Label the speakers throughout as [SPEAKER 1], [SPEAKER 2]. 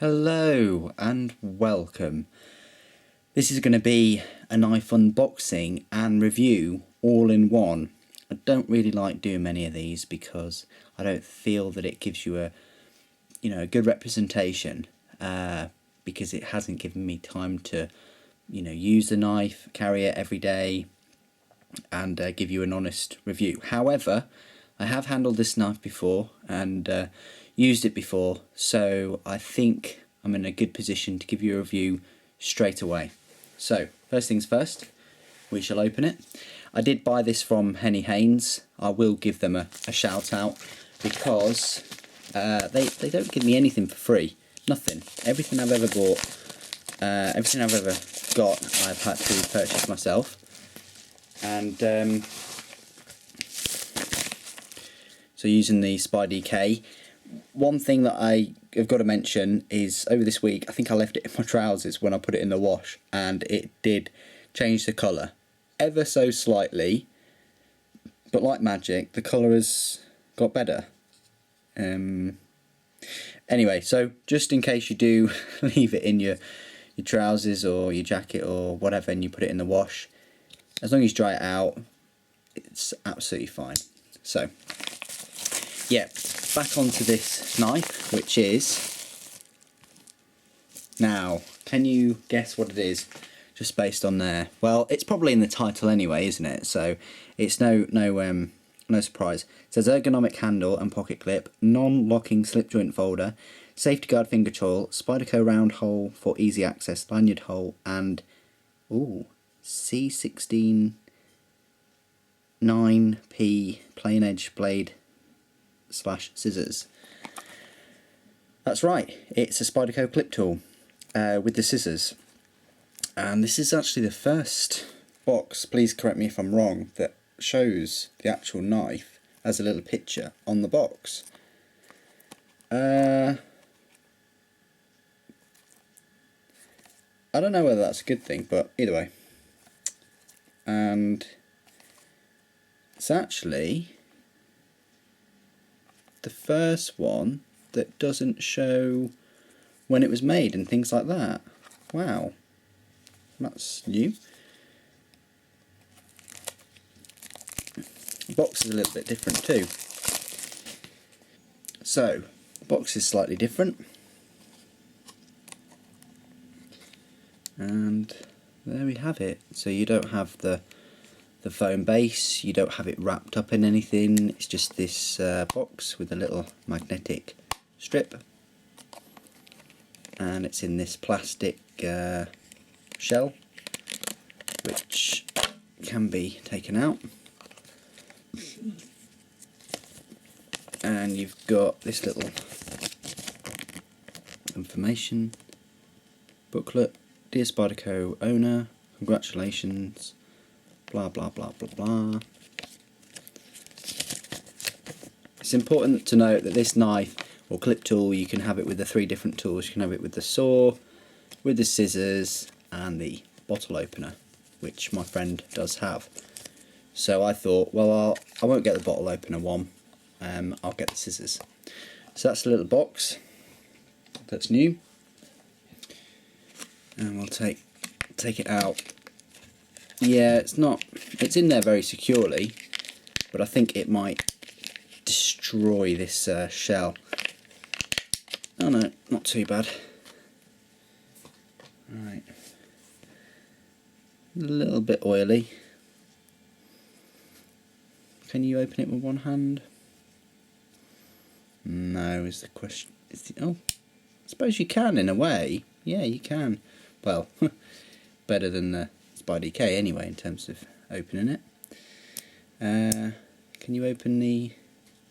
[SPEAKER 1] Hello and welcome. This is going to be a knife unboxing and review all in one. I don't really like doing many of these because I don't feel that it gives you a good representation because it hasn't given me time to use the knife, carry it every day and give you an honest review. However, I have handled this knife before and used it before, so I think I'm in a good position to give you a review straight away. So first things first, we shall open it. I did buy this from Henny Haynes. I will give them a shout out because they don't give me anything for free. Nothing. Everything I've ever bought, everything I've ever got, I've had to purchase myself. And so using the Spyderco. One thing that I have got to mention is over this week, I think I left it in my trousers when I put it in the wash, and it did change the colour ever so slightly, but like magic, the colour has got better. Anyway, so just in case you do leave it in your trousers or your jacket or whatever and you put it in the wash, as long as you dry it out, it's absolutely fine. So yeah, back onto this knife, which is, now, can you guess what it is just based on there? Well, it's probably in the title anyway, isn't it? So it's no surprise. It says ergonomic handle and pocket clip, non-locking slip joint folder, safety guard finger choil, Spyderco round hole for easy access, lanyard hole, and C16 9P plain edge blade / scissors. That's right, it's a Spyderco clip tool with the scissors, and this is actually the first box, please correct me if I'm wrong, that shows the actual knife as a little picture on the box. I don't know whether that's a good thing, but either way. And it's actually the first one that doesn't show when it was made and things like that. Wow, that's new. The box is a little bit different too. So the box is slightly different, and there we have it. So you don't have the foam base, you don't have it wrapped up in anything, it's just this box with a little magnetic strip, and it's in this plastic shell which can be taken out, and you've got this little information booklet. Dear Spyderco owner, congratulations, blah blah blah blah blah. It's important to note that this knife or clip tool, you can have it with the 3 different tools. You can have it with the saw, with the scissors, and the bottle opener, which my friend does have. So I thought, well, I won't get the bottle opener one, I'll get the scissors. So that's a little box that's new, and we'll take it out. Yeah, it's in there very securely, but I think it might destroy this shell. Oh no, not too bad. Right, a little bit oily. Can you open it with one hand? No, is the question. Oh, I suppose you can in a way. Yeah, you can. Well, better than the Spyderco anyway in terms of opening it. Can you open the...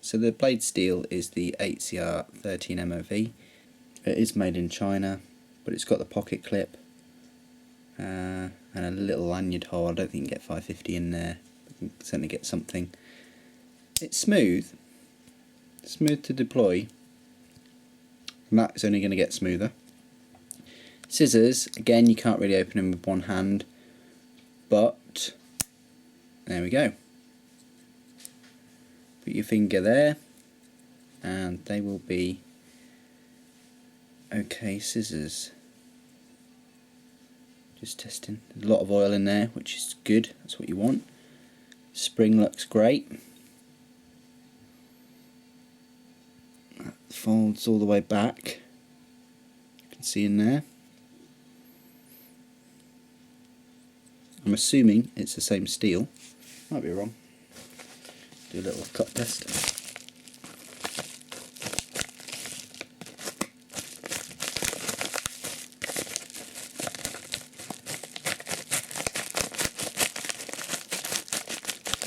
[SPEAKER 1] So the blade steel is the 8CR 13 MOV. It is made in China, but it's got the pocket clip and a little lanyard hole. I don't think you can get 550 in there, but you can certainly get something. It's smooth to deploy, and that's only going to get smoother. Scissors, again, you can't really open them with one hand, but there we go. Put your finger there and they will be okay scissors. Just testing. There's a lot of oil in there, which is good. That's what you want. Spring looks great. That folds all the way back. You can see in there. I'm assuming it's the same steel. Might be wrong. Do a little cut test.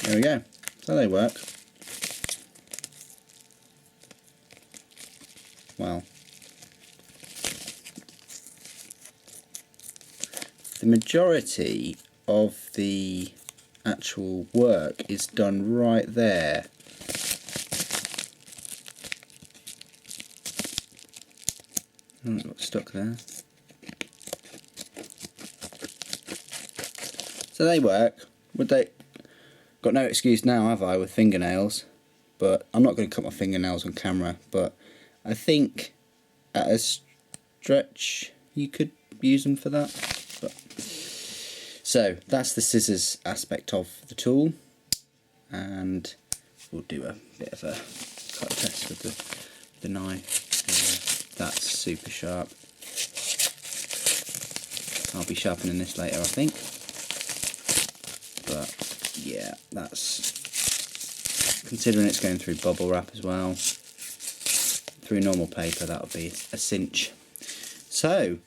[SPEAKER 1] There we go. So they work. Well, the majority of the actual work is done right there. Oh, got stuck there. So they work. Would they? Got no excuse now, have I, with fingernails? But I'm not going to cut my fingernails on camera. But I think at a stretch you could use them for that. But so that's the scissors aspect of the tool, and we'll do a bit of a cut test with the knife. That's super sharp. I'll be sharpening this later, I think. But yeah, that's, considering it's going through bubble wrap as well, through normal paper, that'll be a cinch. So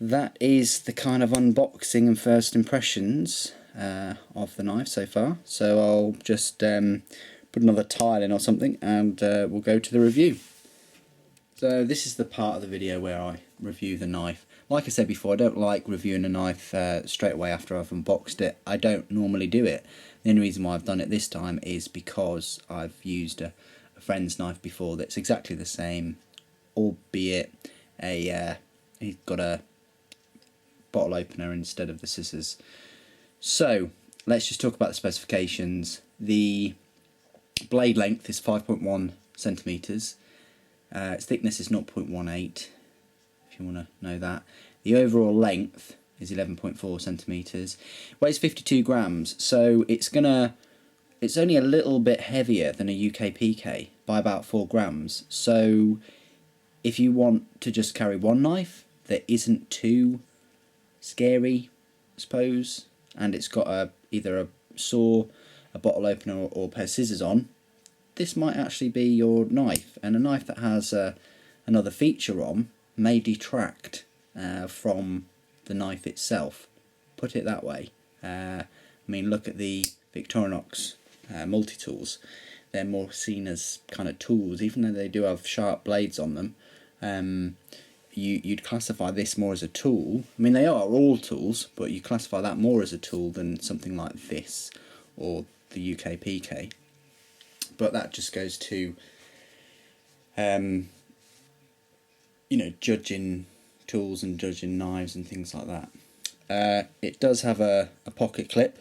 [SPEAKER 1] that is the kind of unboxing and first impressions of the knife so far. So I'll just put another tile in or something, and we'll go to the review. So this is the part of the video where I review the knife. Like I said before, I don't like reviewing a knife straight away after I've unboxed it. I don't normally do it. The only reason why I've done it this time is because I've used a friend's knife before that's exactly the same, albeit he's got a bottle opener instead of the scissors. So let's just talk about the specifications. The blade length is 5.1 centimeters. Its thickness is 0.18, if you want to know that. The overall length is 11.4 centimeters. Weighs 52 grams, so it's only a little bit heavier than a UK PK by about 4 grams. So if you want to just carry one knife that isn't too scary, I suppose, and it's got either a saw, a bottle opener, or a pair of scissors on, this might actually be your knife. And a knife that has another feature on may detract from the knife itself. Put it that way. I mean, look at the Victorinox multi-tools. They're more seen as kind of tools, even though they do have sharp blades on them. You'd classify this more as a tool. I mean, they are all tools, but you classify that more as a tool than something like this or the UK PK. But that just goes to, you know, judging tools and judging knives and things like that. It does have a pocket clip,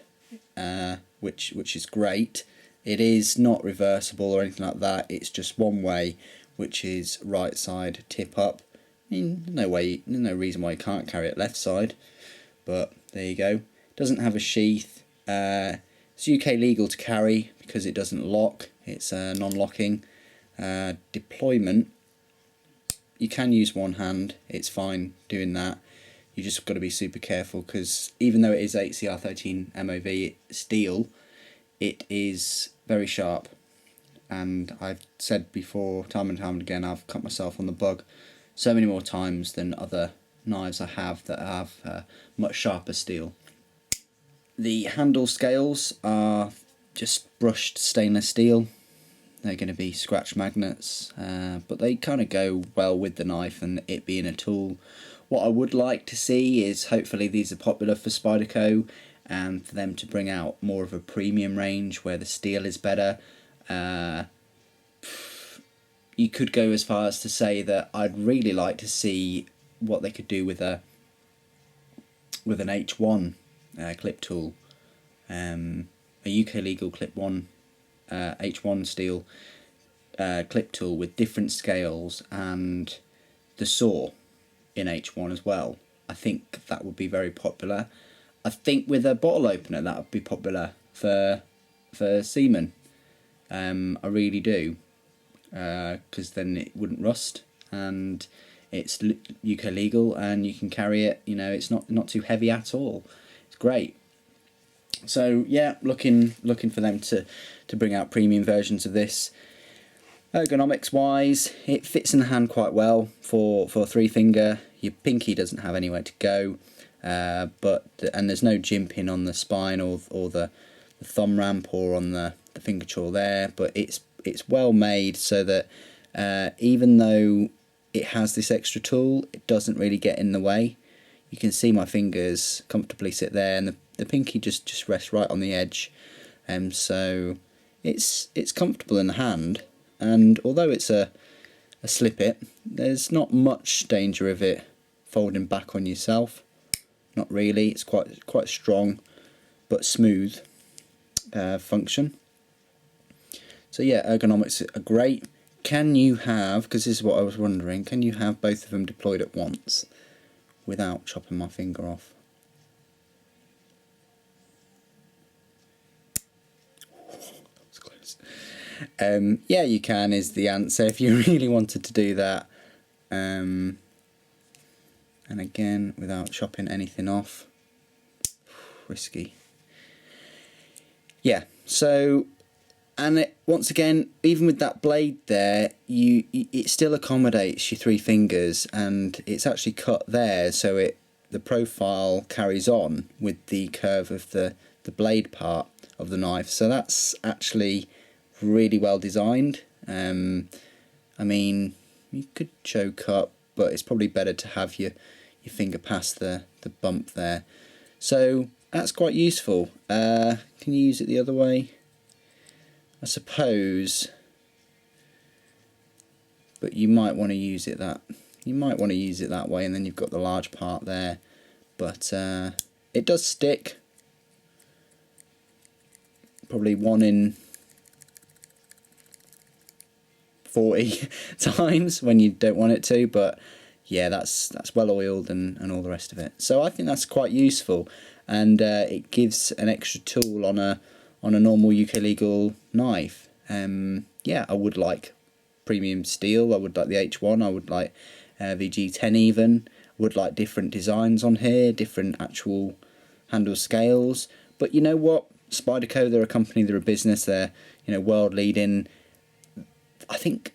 [SPEAKER 1] which is great. It is not reversible or anything like that. It's just one way, which is right side tip up. I mean, there's no reason why you can't carry it left side. But there you go. Doesn't have a sheath. It's UK legal to carry because it doesn't lock. It's non-locking. Deployment, you can use one hand. It's fine doing that. You just got to be super careful because even though it is HCR13 MOV steel, it is very sharp. And I've said before, time and time again, I've cut myself on the bug so many more times than other knives I have that have much sharper steel. The handle scales are just brushed stainless steel. They're going to be scratch magnets, but they kind of go well with the knife and it being a tool. What I would like to see is hopefully these are popular for Spyderco and for them to bring out more of a premium range where the steel is better. You could go as far as to say that I'd really like to see what they could do with an H1 clip tool, a UK legal clip 1 H1 steel clip tool with different scales and the saw in H1 as well. I think that would be very popular. I think with a bottle opener that would be popular for seamen. I really do, because then it wouldn't rust, and it's UK legal, and you can carry it. You know, it's not too heavy at all. It's great. So yeah, looking for them to bring out premium versions of this. Ergonomics wise, it fits in the hand quite well for a 3-finger. Your pinky doesn't have anywhere to go, and there's no jimping on the spine or the thumb ramp or on the finger choil there. But it's well made so that even though it has this extra tool, it doesn't really get in the way. You can see my fingers comfortably sit there, and the pinky just rests right on the edge, so it's comfortable in the hand. And although it's a Slipit, there's not much danger of it folding back on yourself. Not really. It's quite strong but smooth function. So yeah, ergonomics are great. Can you have, because this is what I was wondering, can you have both of them deployed at once without chopping my finger off? Yeah, you can, is the answer, if you really wanted to do that. And again, without chopping anything off. Risky. Yeah, so, and once again, even with that blade there, it still accommodates your 3 fingers, and it's actually cut there, so the profile carries on with the curve of the blade part of the knife. So that's actually really well designed. I mean, you could choke up, but it's probably better to have your finger past the bump there. So that's quite useful. Can you use it the other way? I suppose, but you might want to use it that way, and then you've got the large part there. But it does stick. Probably 1 in 40 times when you don't want it to, but yeah, that's well oiled and all the rest of it. So I think that's quite useful, and it gives an extra tool on a normal UK legal knife. Yeah, I would like premium steel. I would like the H1. I would like VG10 even. Would like different designs on here, different actual handle scales. But you know what? Spyderco, they're a company, they're a business, they're world leading. I think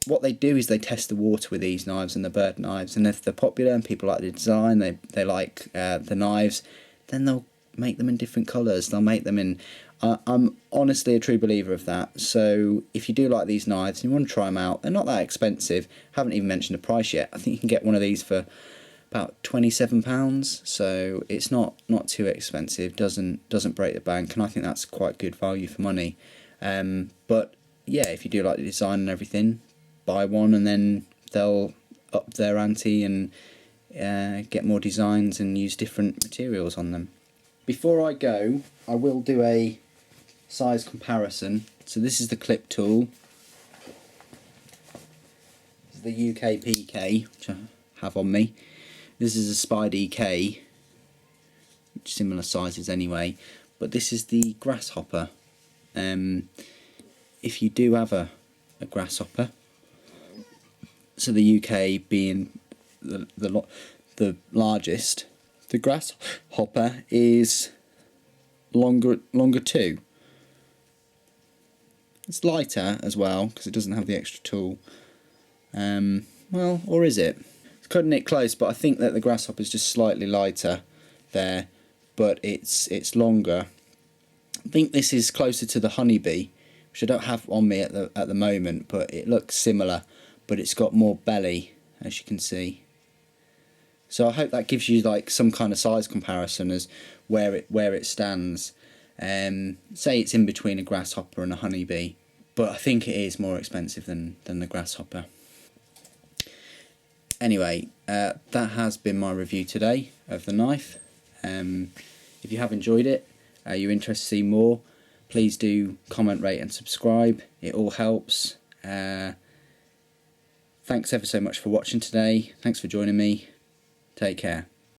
[SPEAKER 1] what they do is they test the water with these knives and the bird knives, and if they're popular and people like the design, they like the knives, then they'll make them in different colours. They'll make them in. I'm honestly a true believer of that. So if you do like these knives and you want to try them out, they're not that expensive. Haven't even mentioned the price yet. I think you can get one of these for about £27, so it's not too expensive. Doesn't break the bank, and I think that's quite good value for money. But yeah, if you do like the design and everything, buy one, and then they'll up their ante and get more designs and use different materials on them. Before I go, I will do a size comparison. So this is the clip tool. This is the UK PK, which I have on me. This is a Spyderco, similar sizes anyway, but this is the grasshopper. If you do have a grasshopper, so the UK being the largest, the grasshopper is longer too. It's lighter as well because it doesn't have the extra tool. Well, or is it? It's cutting it close, but I think that the grasshopper is just slightly lighter there, but it's longer. I think this is closer to the honeybee, which I don't have on me at the moment, but it looks similar, but it's got more belly, as you can see. So I hope that gives you like some kind of size comparison as where it stands. Say it's in between a grasshopper and a honeybee, but I think it is more expensive than the grasshopper. Anyway, that has been my review today of the knife. If you have enjoyed it, you're interested to see more, please do comment, rate and subscribe. It all helps. Thanks ever so much for watching today. Thanks for joining me. Take care.